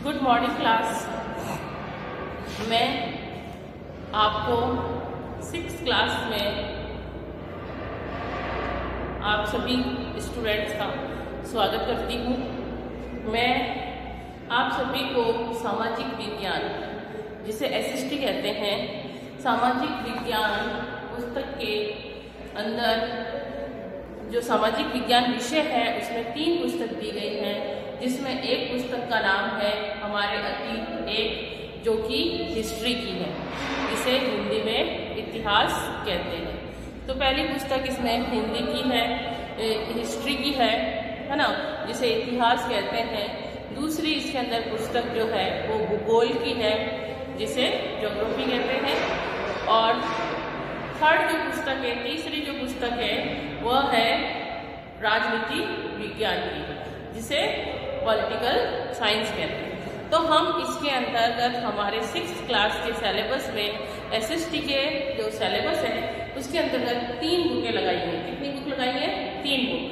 Good morning class. मैं आपको 6th class में आप सभी स्टूडेंट्स का स्वागत करती हूँ। मैं आप सभी को सामाजिक विज्ञान, जिसे SST कहते हैं, सामाजिक विज्ञान पुस्तक के अंदर जो सामाजिक विज्ञान विषय है उसमें 3 पुस्तक दी गई हैं, जिसमें एक पुस्तक का नाम है हमारे अतीत, एक जो कि हिस्ट्री की है, जिसे हिंदी में इतिहास कहते हैं। तो पहली पुस्तक इसमें हिंदी की है, हिस्ट्री की है ना, जिसे इतिहास कहते हैं। दूसरी इसके अंदर पुस्तक जो है वो भूगोल की है, जिसे ज्योग्राफी कहते हैं। और थर्ड जो पुस्तक है, तीसरी जो पुस्तक है वह है राजनीति विज्ञान की, जिसे पॉलिटिकल साइंस कहते हैं। तो हम इसके अंतर्गत हमारे 6th क्लास के सिलेबस में SST के जो सिलेबस है उसके अंतर्गत 3 बुकें लगाई हैं। कितनी बुक लगाई हैं? 3 बुक।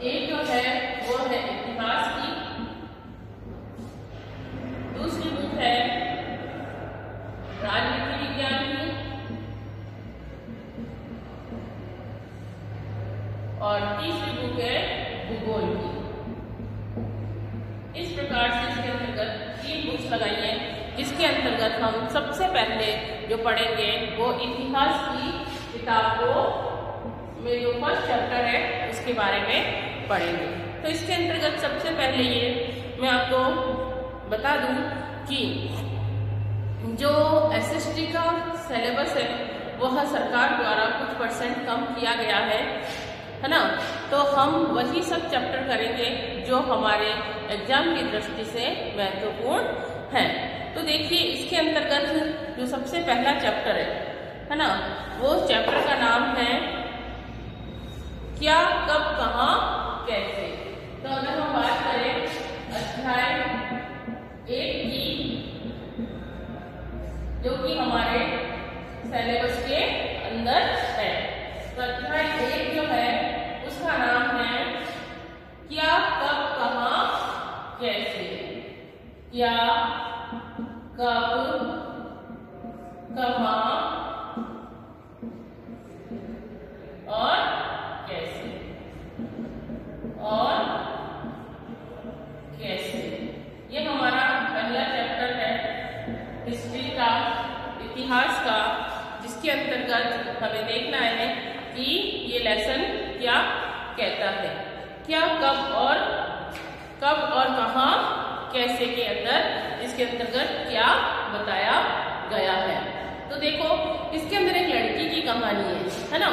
एक जो है वो है इतिहास की, दूसरी बुक है राजनीति विज्ञान की, और तीसरी बुक है भूगोल की। इस प्रकार से इसके अंतर्गत 3 बुक्स लगाई हैं, जिसके अंतर्गत हम सबसे पहले जो पढ़ेंगे वो इतिहास की किताब को में जो फर्स्ट चैप्टर है उसके बारे में पढ़ेंगे। तो इसके अंतर्गत सबसे पहले ये मैं आपको बता दूं कि जो SST का सिलेबस है वह सरकार द्वारा कुछ % कम किया गया है ना। तो हम वही सब चैप्टर करेंगे जो हमारे एग्जाम की दृष्टि से महत्वपूर्ण है। तो देखिए, इसके अंतर्गत जो सबसे पहला चैप्टर है ना, वो चैप्टर का नाम है क्या, कब, कहाँ, कैसे। तो अगर हम बात करें अध्याय 1 की, जो कि हमारे सिलेबस के अंदर है, तो अध्याय 1 जो है उसका नाम है क्या, कब, कहाँ, कैसे। क्या, कब, कहाँ और कैसे, और कैसे। ये हमारा पहला चैप्टर है हिस्ट्री का, इतिहास का, जिसके अंतर्गत हमें देखना है कि ये लेसन क्या कहता है। क्या, कब और कहाँ, कैसे के अंदर इसके अंतर्गत क्या बताया गया है। तो देखो, इसके अंदर एक लड़की की कहानी है ना।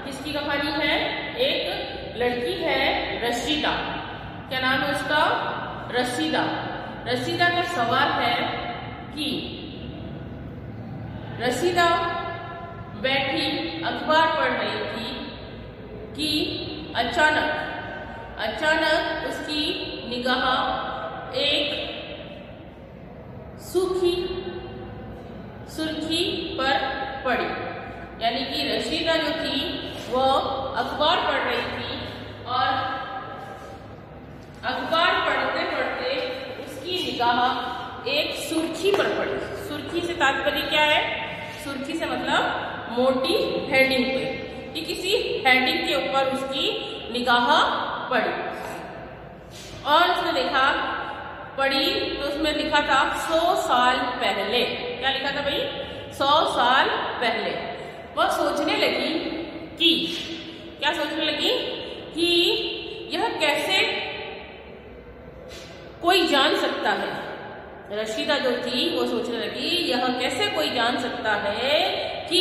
किसकी कहानी है? एक लड़की है रशीदा। क्या नाम है उसका? रशीदा। रशीदा का सवाल है कि रशीदा बैठी अखबार पढ़ रही थी कि अचानक उसकी निगाह एक सुर्खी पर पड़ी। यानी कि रशीदा जो थी वो अखबार पढ़ रही थी, और अखबार पढ़ते पढ़ते उसकी निगाह एक सुर्खी पर पड़ी। सुर्खी से तात्पर्य क्या है? सुर्खी से मतलब मोटी हेडिंग पे, कि किसी हेडिंग के ऊपर उसकी निगाह पड़ी, और उसने देखा, पढ़ी तो उसमें लिखा था 100 साल पहले। क्या लिखा था भाई? 100 साल पहले। वह सोचने लगी कि, क्या सोचने लगी? कि यह कैसे कोई जान सकता है। रशीदा जो थी वो सोचने लगी, यह कैसे कोई जान सकता है कि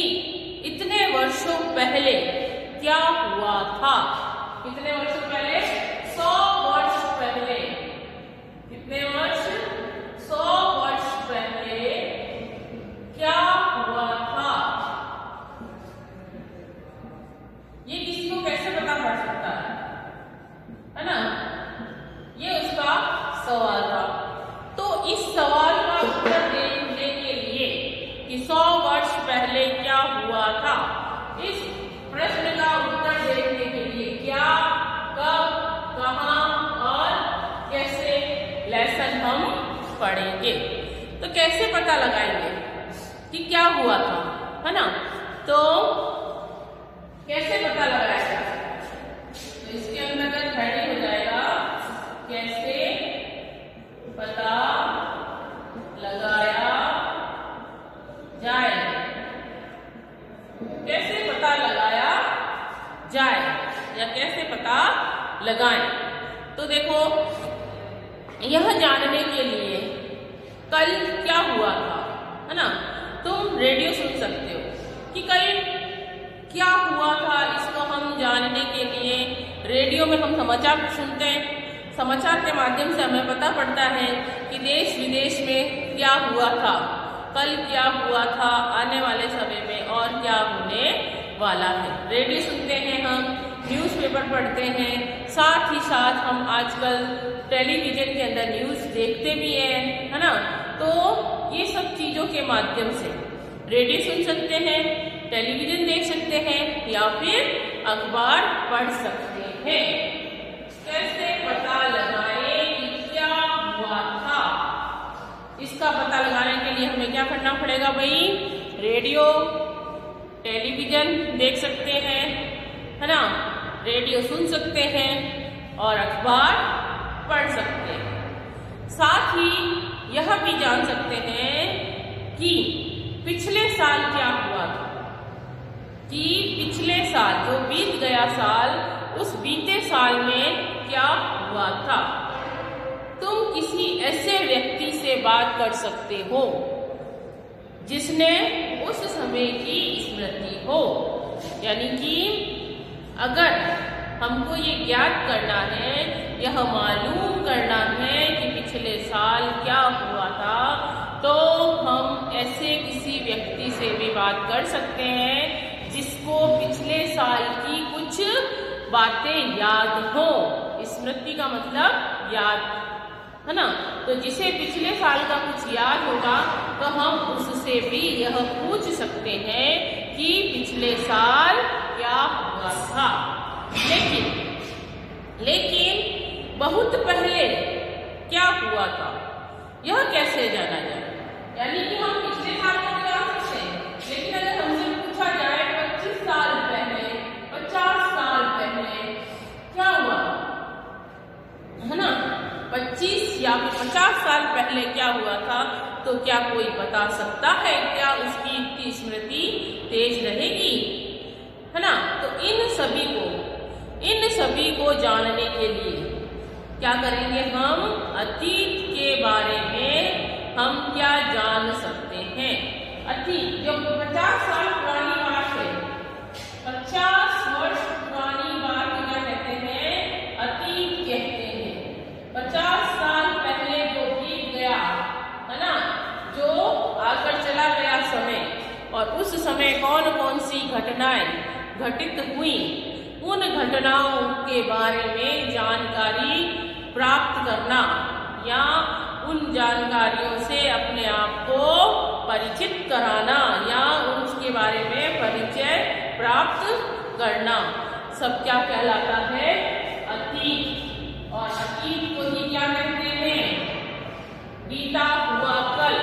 इतने वर्षों पहले क्या हुआ था। कितने वर्षों पहले? 100 वर्ष पहले। कितने वर्ष? 100 वर्ष पहले क्या हुआ था। ये किसी को कैसे पता पड़ सकता है ना? ये उसका सवाल था। तो इस सवाल का उत्तर देने के लिए कि 100 वर्ष पहले क्या हुआ था, इस प्रश्न का उत्तर देने के लिए पढ़ेंगे। तो कैसे पता लगाएंगे कि क्या हुआ था, है ना? तो कैसे पता लगाया जाए? तो इसके अंतर्गत हेडिंग हो जाएगा कैसे पता लगाया जाए। कैसे पता लगाया जाए या कैसे पता लगाएं? तो देखो, यह जानने के लिए कल क्या हुआ था, है ना? तुम रेडियो सुन सकते हो कि कल क्या हुआ था। इसको हम जानने के लिए रेडियो में हम समाचार सुनते हैं। समाचार के माध्यम से हमें पता पड़ता है कि देश विदेश में क्या हुआ था, कल क्या हुआ था, आने वाले समय में और क्या होने वाला है। रेडियो सुनते हैं हम, न्यूज़पेपर पढ़ते हैं, साथ ही साथ हम आजकल टेलीविजन के अंदर न्यूज़ देखते भी हैं, है ना? तो ये सब चीज़ों के माध्यम से रेडियो सुन सकते हैं, टेलीविजन देख सकते हैं या फिर अखबार पढ़ सकते हैं। कैसे पता लगाएं कि क्या हुआ था? इसका पता लगाने के लिए हमें क्या करना पड़ेगा भाई? रेडियो, टेलीविजन देख सकते हैं, है ना? रेडियो सुन सकते हैं और अखबार पढ़ सकते हैं। साथ ही यह भी जान सकते हैं कि पिछले साल क्या हुआ था, कि पिछले साल जो बीत गया साल, उस बीते साल में क्या हुआ था। तुम किसी ऐसे व्यक्ति से बात कर सकते हो जिसने उस समय की स्मृति हो। यानी कि अगर हमको ये ज्ञात करना है, यह मालूम करना है कि पिछले साल क्या हुआ था, तो हम ऐसे किसी व्यक्ति से भी बात कर सकते हैं जिसको पिछले साल की कुछ बातें याद हो। स्मृति का मतलब याद, है ना? तो जिसे पिछले साल का कुछ याद होगा तो हम उससे भी यह पूछ सकते हैं कि पिछले साल क्या हुआ था। लेकिन बहुत पहले क्या हुआ था, यह कैसे जाना जाए? यानी कि हम पिछले साल को जान सकते हैं, लेकिन अगर हमसे पूछा जाए 25 साल पहले, 50 साल पहले क्या हुआ, है ना? 25 या 50 साल पहले क्या हुआ था, तो क्या कोई बता सकता है? क्या उसकी स्मृति तेज रहेगी, है ना? तो इन सभी को जानने के लिए क्या करेंगे? हम अतीत के बारे में हम क्या जान सकते हैं? अतीत जो 50 साल पुरानी बात है, 50 वर्ष पुरानी बात क्या कहते हैं? अतीत कहते हैं। 50 साल पहले जो बीत गया, है ना, जो आकर चला गया समय, और उस समय कौन कौन सी घटनाएं घटित हुई, उन घटनाओं के बारे में जानकारी प्राप्त करना या उन जानकारियों से अपने आप को परिचित कराना या उसके बारे में परिचय प्राप्त करना, सब क्या कहलाता है? अतीत। और अतीत को ही क्या कहते हैं? बीता हुआ कल।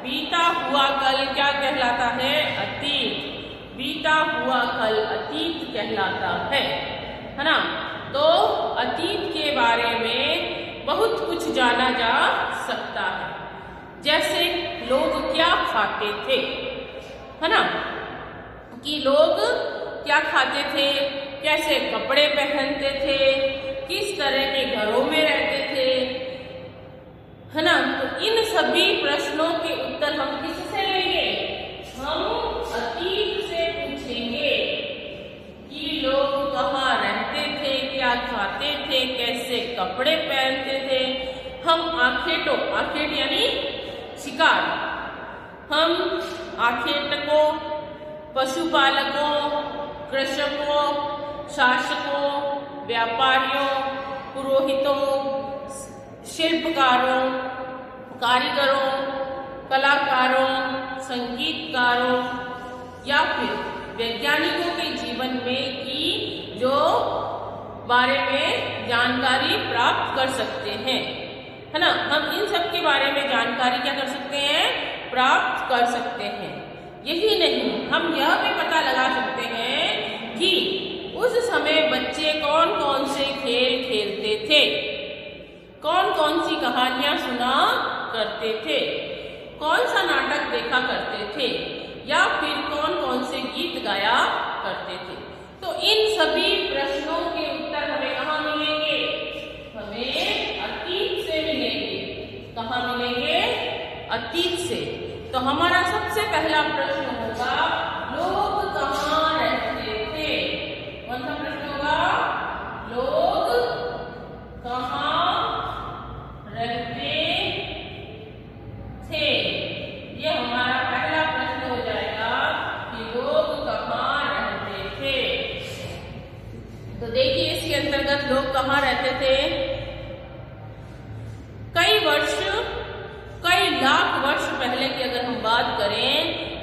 बीता हुआ कल क्या कहलाता है? अतीत। बीता हुआ कल अतीत कहलाता है ना? तो अतीत के बारे में बहुत कुछ जाना जा सकता है। जैसे लोग क्या खाते थे, है ना? कि लोग क्या खाते थे, कैसे कपड़े पहनते थे, किस तरह के घरों में रहते थे, है ना? तो इन सभी प्रश्नों के उत्तर हम किससे लेंगे? हम अतीत से पूछेंगे कि लोग कहाँ रहते थे, क्या खाते थे, कैसे कपड़े पहनते थे। हम आखेट यानी शिकार, हम आखेटकों, पशुपालकों, कृषकों, शासकों, व्यापारियों, पुरोहितों, शिल्पकारों, कारीगरों, कलाकारों, संगीतकारों या फिर वैज्ञानिकों के जीवन में की जो बारे में जानकारी प्राप्त कर सकते हैं। है ना। हम इन सब के बारे में जानकारी क्या कर सकते हैं, प्राप्त कर सकते हैं। यही नहीं, हम यह भी पता लगा सकते हैं कि उस समय बच्चे कौन कौन से खेल खेलते थे, कौन कौन सी कहानियां सुना करते थे, कौन सा नाटक देखा करते थे, या फिर कौन कौन से गीत गाया करते थे। तो इन सभी प्रश्नों के उत्तर हमें कहाँ मिलेंगे, हमें अतीत से मिलेंगे। कहाँ मिलेंगे, अतीत से। तो हमारा सबसे पहला प्रश्न होगा, लोग कहाँ रहते थे। कौन सा प्रश्न होगा, लोग कहाँ रहते थे। ये हमारा पहला प्रश्न हो जाएगा कि लोग कहाँ रहते थे। तो देखिए इसके अंतर्गत लोग कहाँ रहते थे। कई वर्ष, कई लाख वर्ष पहले की अगर हम बात करें,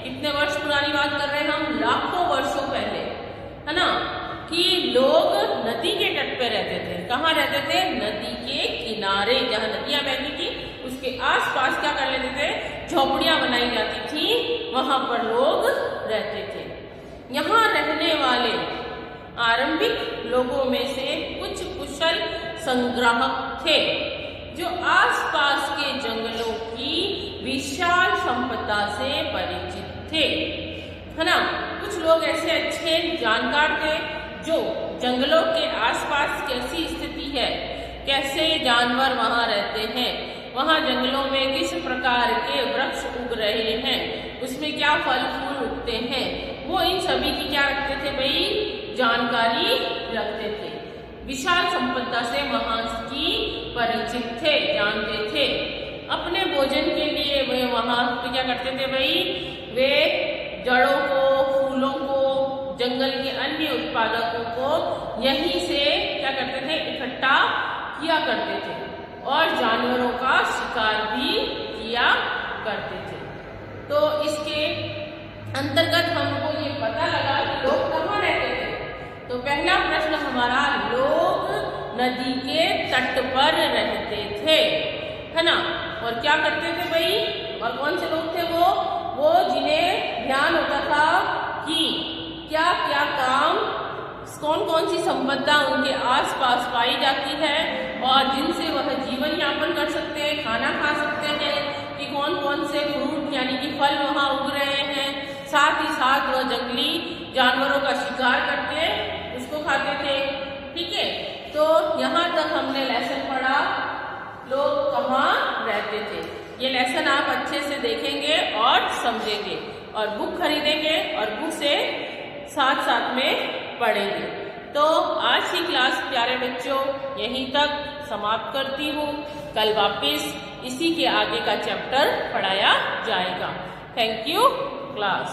कितने वर्ष पुरानी बात कर रहे हैं हम, लाखों वर्षों पहले, है ना, कि लोग नदी के तट पे रहते थे। कहाँ रहते थे, नदी के किनारे, जहाँ नदियां बहती थी उसके आसपास क्या कर लेते थे, झोपड़ियां बनाई जाती थी, वहां पर लोग रहते थे। यहाँ रहने वाले आरंभिक लोगों में से कुछ कुशल संग्राहक थे जो आसपास के जंगलों की विशाल संपदा से परिचित थे, है ना। कुछ लोग ऐसे अच्छे जानकार थे जो जंगलों के आसपास कैसी स्थिति है, कैसे जानवर वहां रहते हैं, वहां जंगलों में किस प्रकार के वृक्ष उग रहे हैं, उसमें क्या फल फूल उगते हैं, वो इन सभी की क्या रखते थे भाई, जानकारी रखते थे। विशाल संपदा से वहां की परिचित थे, जानते थे। अपने भोजन के लिए वे वहां पे क्या करते थे भाई, वे जड़ों को, फूलों को, जंगल के अन्य उत्पादकों को यहीं से क्या करते थे, इकट्ठा किया करते थे और जानवरों का शिकार भी किया करते थे। तो इसके अंतर्गत हमको ये पता लगा कि लोग कहाँ रहते थे। तो पहला प्रश्न हमारा, लोग नदी के तट पर रहते थे, है ना। और क्या करते थे भाई, और कौन से लोग थे वो जिन्हें ध्यान होता था कि क्या क्या काम, कौन कौन सी संपदा उनके आसपास पाई जाती है और जिनसे वह जीवन यापन कर सकते हैं, खाना खा सकते हैं, कि कौन कौन से फ्रूट यानी कि फल वहां उग रहे हैं, साथ ही साथ वह जंगली जानवरों का शिकार करके उसको खाते थे। ठीक है, तो यहाँ तक हमने लेसन पढ़ा, लोग कहाँ रहते थे। ये लेसन आप अच्छे से देखेंगे और समझेंगे और बुक खरीदेंगे और बुक से साथ साथ में पढ़ेंगे। तो आज की क्लास प्यारे बच्चों यहीं तक समाप्त करती हूँ। कल वापस इसी के आगे का चैप्टर पढ़ाया जाएगा। Thank you class.